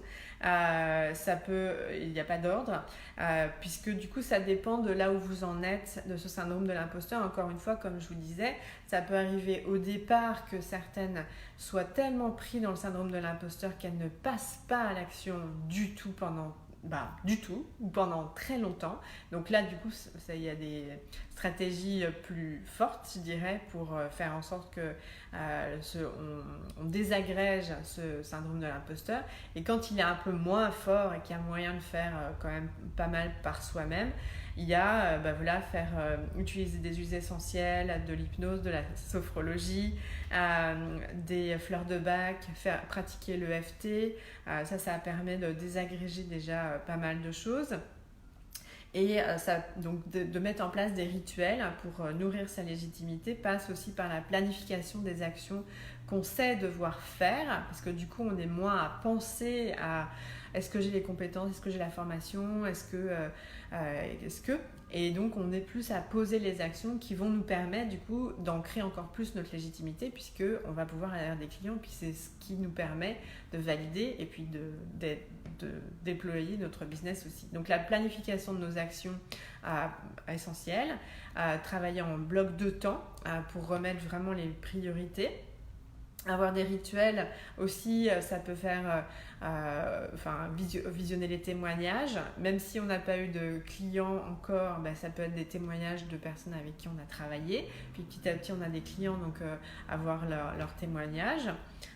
Il n'y a pas d'ordre puisque du coup ça dépend de là où vous en êtes de ce syndrome de l'imposteur. Encore une fois, comme je vous disais, ça peut arriver au départ que certaines soient tellement prises dans le syndrome de l'imposteur qu'elles ne passent pas à l'action du tout ou pendant très longtemps. Donc là, du coup, il y a des stratégies plus fortes, je dirais, pour faire en sorte que on désagrège ce syndrome de l'imposteur. Et quand il est un peu moins fort et qu'il y a moyen de faire quand même pas mal par soi-même, il y a utiliser des huiles essentielles, de l'hypnose, de la sophrologie, des fleurs de bac, pratiquer l'EFT. Ça permet de désagréger déjà pas mal de choses. Et donc de mettre en place des rituels pour nourrir sa légitimité passe aussi par la planification des actions qu'on sait devoir faire, parce que du coup on est moins à penser à est-ce que j'ai les compétences, est-ce que j'ai la formation, est-ce que et donc on est plus à poser les actions qui vont nous permettre du coup d'ancrer encore plus notre légitimité, puisque on va pouvoir aller vers des clients, puis c'est ce qui nous permet de valider et puis de déployer notre business aussi. Donc la planification de nos actions essentielles, travailler en bloc de temps pour remettre vraiment les priorités. Avoir des rituels aussi, ça peut faire visionner les témoignages. Même si on n'a pas eu de clients encore, ça peut être des témoignages de personnes avec qui on a travaillé. Puis petit à petit, on a des clients, donc avoir leurs témoignages.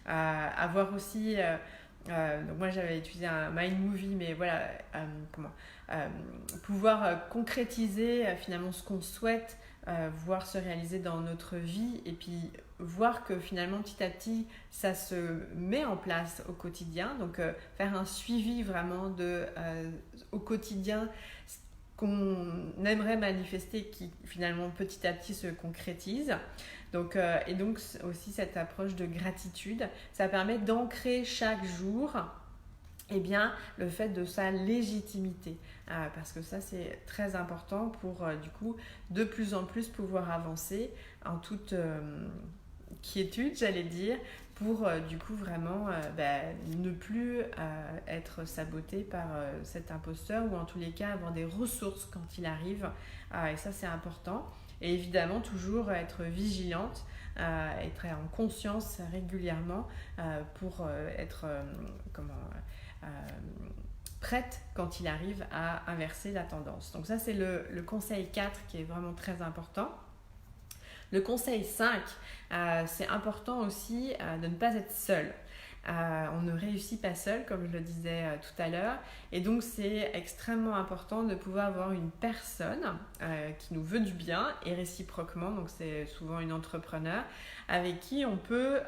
Avoir aussi... donc moi j'avais utilisé un Mind Movie, mais voilà, pouvoir concrétiser finalement ce qu'on souhaite voir se réaliser dans notre vie, et puis voir que finalement petit à petit ça se met en place au quotidien. Donc faire un suivi vraiment au quotidien ce qu'on aimerait manifester, qui finalement petit à petit se concrétise. Donc, et donc aussi cette approche de gratitude, ça permet d'ancrer chaque jour le fait de sa légitimité, parce que ça c'est très important pour du coup de plus en plus pouvoir avancer en toute quiétude, j'allais dire, pour du coup vraiment ne plus être saboté par cet imposteur, ou en tous les cas avoir des ressources quand il arrive, et ça c'est important. Et évidemment toujours être vigilante, être en conscience régulièrement pour être prête quand il arrive à inverser la tendance. Donc ça c'est le conseil 4 qui est vraiment très important. Le conseil 5, c'est important aussi de ne pas être seul. On ne réussit pas seul, comme je le disais tout à l'heure, et donc c'est extrêmement important de pouvoir avoir une personne qui nous veut du bien, et réciproquement, donc c'est souvent une entrepreneur avec qui on peut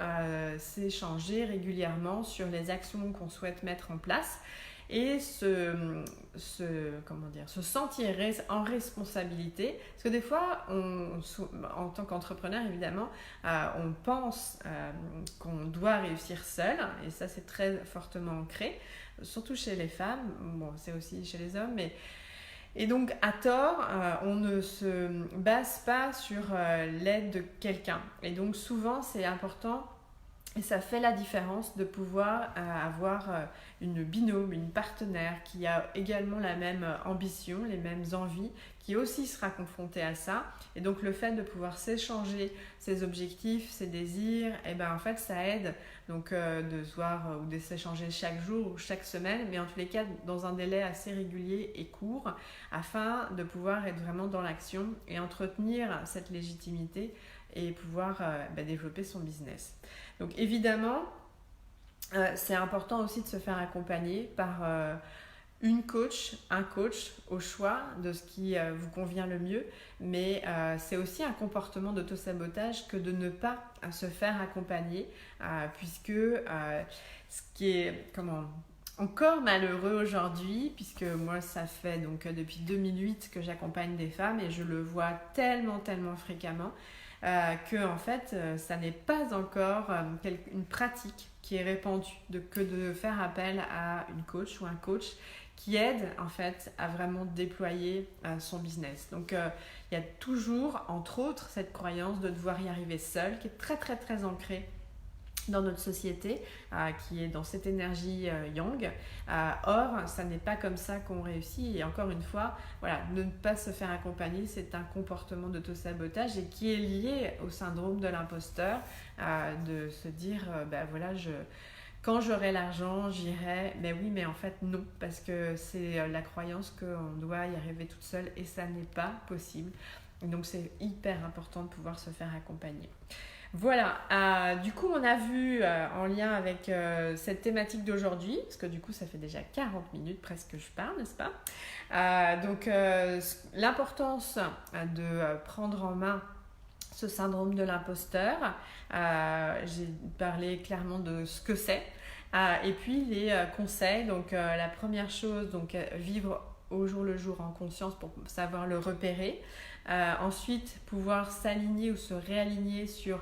s'échanger régulièrement sur les actions qu'on souhaite mettre en place, et se sentir en responsabilité. Parce que des fois, en tant qu'entrepreneur, évidemment, on pense qu'on doit réussir seul, et ça c'est très fortement ancré, surtout chez les femmes, bon c'est aussi chez les hommes, et donc à tort, on ne se base pas sur l'aide de quelqu'un. Et donc souvent c'est important, et ça fait la différence de pouvoir avoir une binôme, une partenaire qui a également la même ambition, les mêmes envies, qui aussi sera confrontée à ça. Et donc le fait de pouvoir s'échanger ses objectifs, ses désirs, en fait ça aide donc de se voir ou de s'échanger chaque jour ou chaque semaine, mais en tous les cas dans un délai assez régulier et court, afin de pouvoir être vraiment dans l'action et entretenir cette légitimité et pouvoir développer son business. Donc évidemment, c'est important aussi de se faire accompagner par un coach au choix de ce qui vous convient le mieux, mais c'est aussi un comportement d'autosabotage que de ne pas se faire accompagner, puisque ce qui est encore malheureux aujourd'hui, puisque moi ça fait donc depuis 2008 que j'accompagne des femmes et je le vois tellement fréquemment, que en fait ça n'est pas encore une pratique qui est répandue que de faire appel à une coach ou un coach qui aide en fait à vraiment déployer son business. Donc il y a toujours, entre autres, cette croyance de devoir y arriver seul, qui est très ancrée dans notre société, qui est dans cette énergie yang. Or, ça n'est pas comme ça qu'on réussit. Et encore une fois, voilà, ne pas se faire accompagner, c'est un comportement d'autosabotage et qui est lié au syndrome de l'imposteur, de se dire, quand j'aurai l'argent, j'irai. Mais oui, mais en fait, non, parce que c'est la croyance qu'on doit y arriver toute seule et ça n'est pas possible. Et donc, c'est hyper important de pouvoir se faire accompagner. Voilà, du coup on a vu en lien avec cette thématique d'aujourd'hui, parce que du coup ça fait déjà 40 minutes presque que je parle, n'est-ce pas? L'importance de prendre en main ce syndrome de l'imposteur, j'ai parlé clairement de ce que c'est, et puis les conseils. Donc la première chose, donc vivre au jour le jour en conscience pour savoir le repérer. Ensuite, pouvoir s'aligner ou se réaligner sur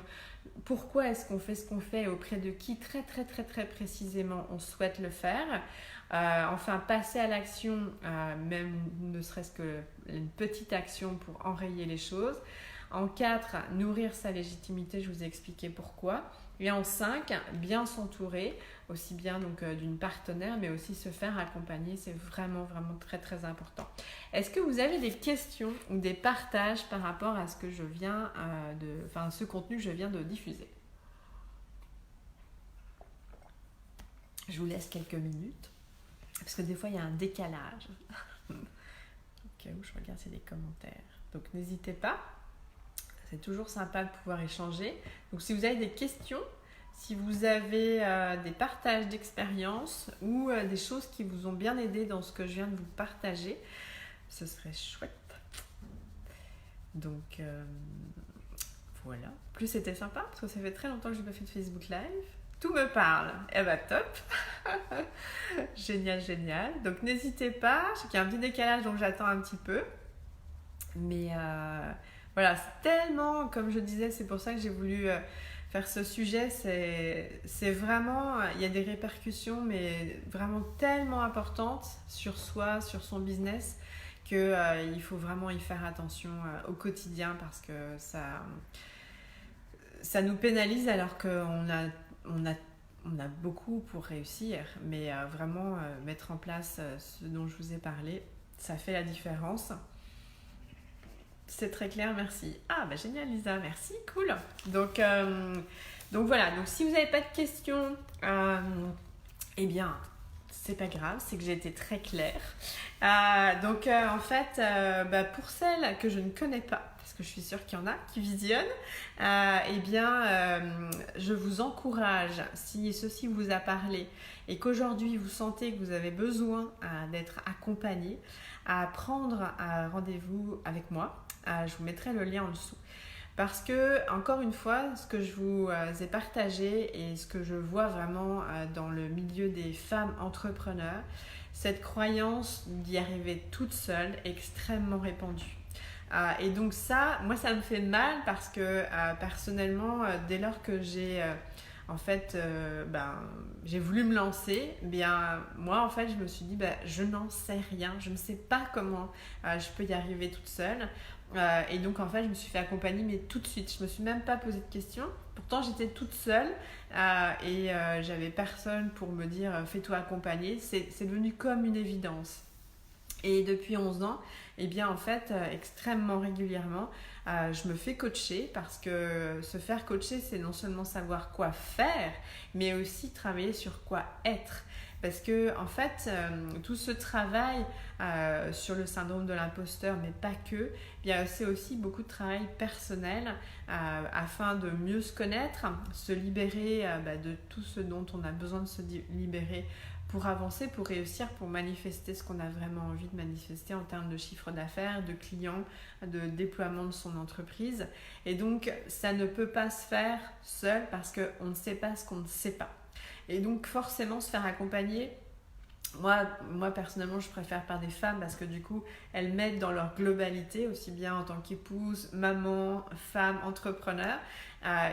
pourquoi est-ce qu'on fait ce qu'on fait et auprès de qui très précisément on souhaite le faire. Enfin, passer à l'action, même ne serait-ce qu'une petite action pour enrayer les choses. En 4, nourrir sa légitimité, je vous ai expliqué pourquoi. Et en 5, bien s'entourer, aussi bien donc d'une partenaire, mais aussi se faire accompagner, c'est vraiment très important. Est-ce que vous avez des questions ou des partages par rapport à ce que je viens ce contenu que je viens de diffuser? Je vous laisse quelques minutes, parce que des fois il y a un décalage. Ok, je regarde s'il y a des commentaires. Donc n'hésitez pas. C'est toujours sympa de pouvoir échanger. Donc, si vous avez des questions, si vous avez des partages d'expériences ou des choses qui vous ont bien aidé dans ce que je viens de vous partager, ce serait chouette. Donc, voilà. Plus c'était sympa, parce que ça fait très longtemps que je n'ai pas fait de Facebook Live. Tout me parle. Eh ben, top. Génial. Donc, n'hésitez pas. Je sais qu'il y a un petit décalage, donc j'attends un petit peu. Mais... voilà, c'est tellement, comme je disais, c'est pour ça que j'ai voulu faire ce sujet. C'est vraiment, il y a des répercussions, mais vraiment tellement importantes sur soi, sur son business, qu'il faut vraiment y faire attention au quotidien, parce que ça nous pénalise alors qu'on a beaucoup pour réussir. Mais vraiment, mettre en place ce dont je vous ai parlé, ça fait la différence. C'est très clair, merci. Ah, génial Lisa, merci, cool. Donc voilà, donc si vous n'avez pas de questions, eh bien, c'est pas grave, c'est que j'ai été très claire. En fait, pour celles que je ne connais pas, parce que je suis sûre qu'il y en a qui visionnent, je vous encourage, si ceci vous a parlé et qu'aujourd'hui vous sentez que vous avez besoin d'être accompagné, à prendre un rendez-vous avec moi. Je vous mettrai le lien en dessous. Parce que, encore une fois, ce que je vous ai partagé et ce que je vois vraiment dans le milieu des femmes entrepreneurs, cette croyance d'y arriver toute seule est extrêmement répandue. Et donc ça, moi ça me fait mal parce que personnellement, dès lors que j'ai j'ai voulu me lancer, moi en fait je me suis dit je n'en sais rien, je ne sais pas comment je peux y arriver toute seule. Et donc en fait je me suis fait accompagner, mais tout de suite, je me suis même pas posé de questions. Pourtant j'étais toute seule et j'avais personne pour me dire fais-toi accompagner. C'est devenu comme une évidence. Et depuis 11 ans, extrêmement régulièrement, je me fais coacher, parce que se faire coacher, c'est non seulement savoir quoi faire, mais aussi travailler sur quoi être. parce que en fait, tout ce travail sur le syndrome de l'imposteur, mais pas que, bien, c'est aussi beaucoup de travail personnel afin de mieux se connaître, se libérer de tout ce dont on a besoin de se libérer pour avancer, pour réussir, pour manifester ce qu'on a vraiment envie de manifester en termes de chiffre d'affaires, de clients, de déploiement de son entreprise. Et donc, ça ne peut pas se faire seul parce qu'on ne sait pas ce qu'on ne sait pas. Et donc, forcément, se faire accompagner. Moi, personnellement, je préfère par des femmes parce que du coup, elles m'aident dans leur globalité, aussi bien en tant qu'épouse, maman, femme, entrepreneur.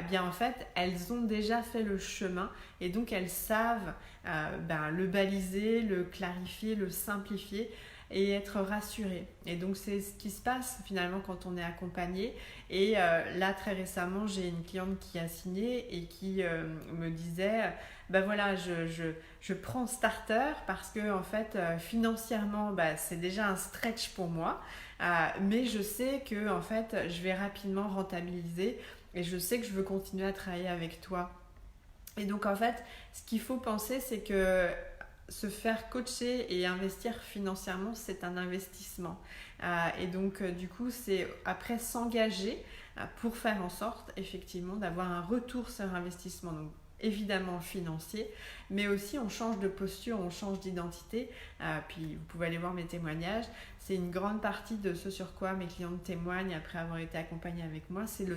Bien en fait, elles ont déjà fait le chemin et donc elles savent le baliser, le clarifier, le simplifier et être rassurées. Et donc c'est ce qui se passe finalement quand on est accompagné. Et là très récemment, j'ai une cliente qui a signé et qui me disait voilà, je prends Starter parce que en fait financièrement c'est déjà un stretch pour moi, mais je sais que en fait je vais rapidement rentabiliser et je sais que je veux continuer à travailler avec toi. Et donc en fait ce qu'il faut penser, c'est que se faire coacher et investir financièrement, c'est un investissement. Et donc du coup c'est après s'engager pour faire en sorte effectivement d'avoir un retour sur investissement. Donc évidemment financier, mais aussi on change de posture, on change d'identité. Puis vous pouvez aller voir mes témoignages. C'est une grande partie de ce sur quoi mes clientes témoignent après avoir été accompagnées avec moi. C'est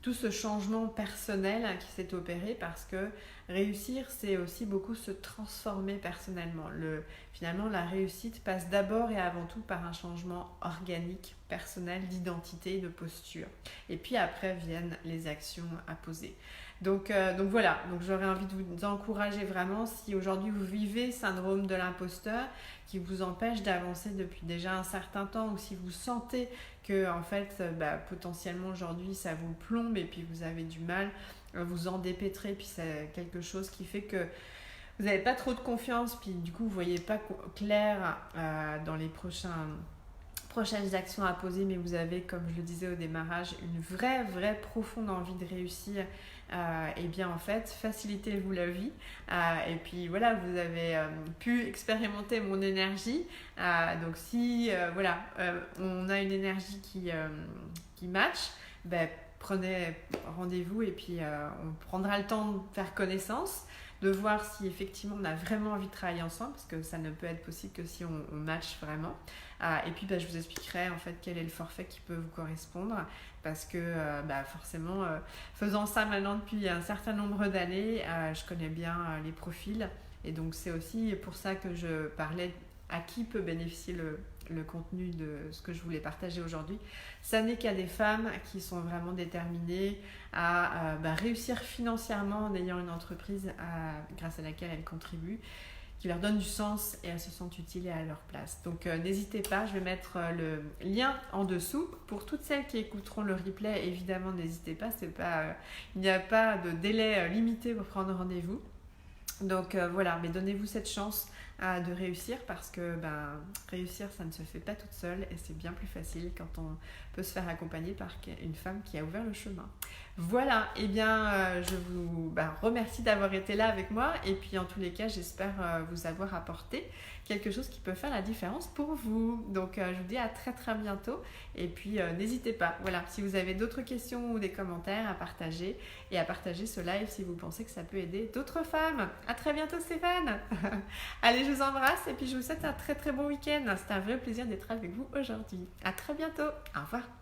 tout ce changement personnel qui s'est opéré, parce que réussir, c'est aussi beaucoup se transformer personnellement. Finalement, la réussite passe d'abord et avant tout par un changement organique, personnel, d'identité, de posture. Et puis après viennent les actions à poser. Donc voilà, donc j'aurais envie de vous encourager vraiment, si aujourd'hui vous vivez syndrome de l'imposteur qui vous empêche d'avancer depuis déjà un certain temps, ou si vous sentez que en fait potentiellement aujourd'hui ça vous plombe et puis vous avez du mal à vous en dépêtrer, puis c'est quelque chose qui fait que vous n'avez pas trop de confiance, puis du coup vous ne voyez pas clair dans les prochaines actions à poser, mais vous avez, comme je le disais au démarrage, une vraie profonde envie de réussir, et bien en fait facilitez-vous la vie, et puis voilà, vous avez pu expérimenter mon énergie, donc si on a une énergie qui match, prenez rendez-vous et puis on prendra le temps de faire connaissance, de voir si effectivement on a vraiment envie de travailler ensemble, parce que ça ne peut être possible que si on match vraiment. Et puis je vous expliquerai en fait quel est le forfait qui peut vous correspondre, parce que forcément faisant ça maintenant depuis un certain nombre d'années, je connais bien les profils, et donc c'est aussi pour ça que je parlais à qui peut bénéficier le contenu de ce que je voulais partager aujourd'hui. Ça n'est qu'à des femmes qui sont vraiment déterminées à réussir financièrement en ayant une entreprise grâce à laquelle elles contribuent, qui leur donne du sens et elles se sentent utiles et à leur place. Donc n'hésitez pas, je vais mettre le lien en dessous. Pour toutes celles qui écouteront le replay, évidemment n'hésitez pas, il n'y a pas de délai limité pour prendre rendez-vous. Donc voilà, mais donnez-vous cette chance de réussir, parce que réussir, ça ne se fait pas toute seule, et c'est bien plus facile quand on peut se faire accompagner par une femme qui a ouvert le chemin. Voilà, et bien je vous remercie d'avoir été là avec moi, et puis en tous les cas j'espère vous avoir apporté quelque chose qui peut faire la différence pour vous. Donc je vous dis à très très bientôt, et puis n'hésitez pas, voilà, si vous avez d'autres questions ou des commentaires à partager, et à partager ce live si vous pensez que ça peut aider d'autres femmes. À très bientôt Stéphane. Allez, je vous embrasse et puis je vous souhaite un très très bon week-end. C'était un vrai plaisir d'être avec vous aujourd'hui. À très bientôt. Au revoir.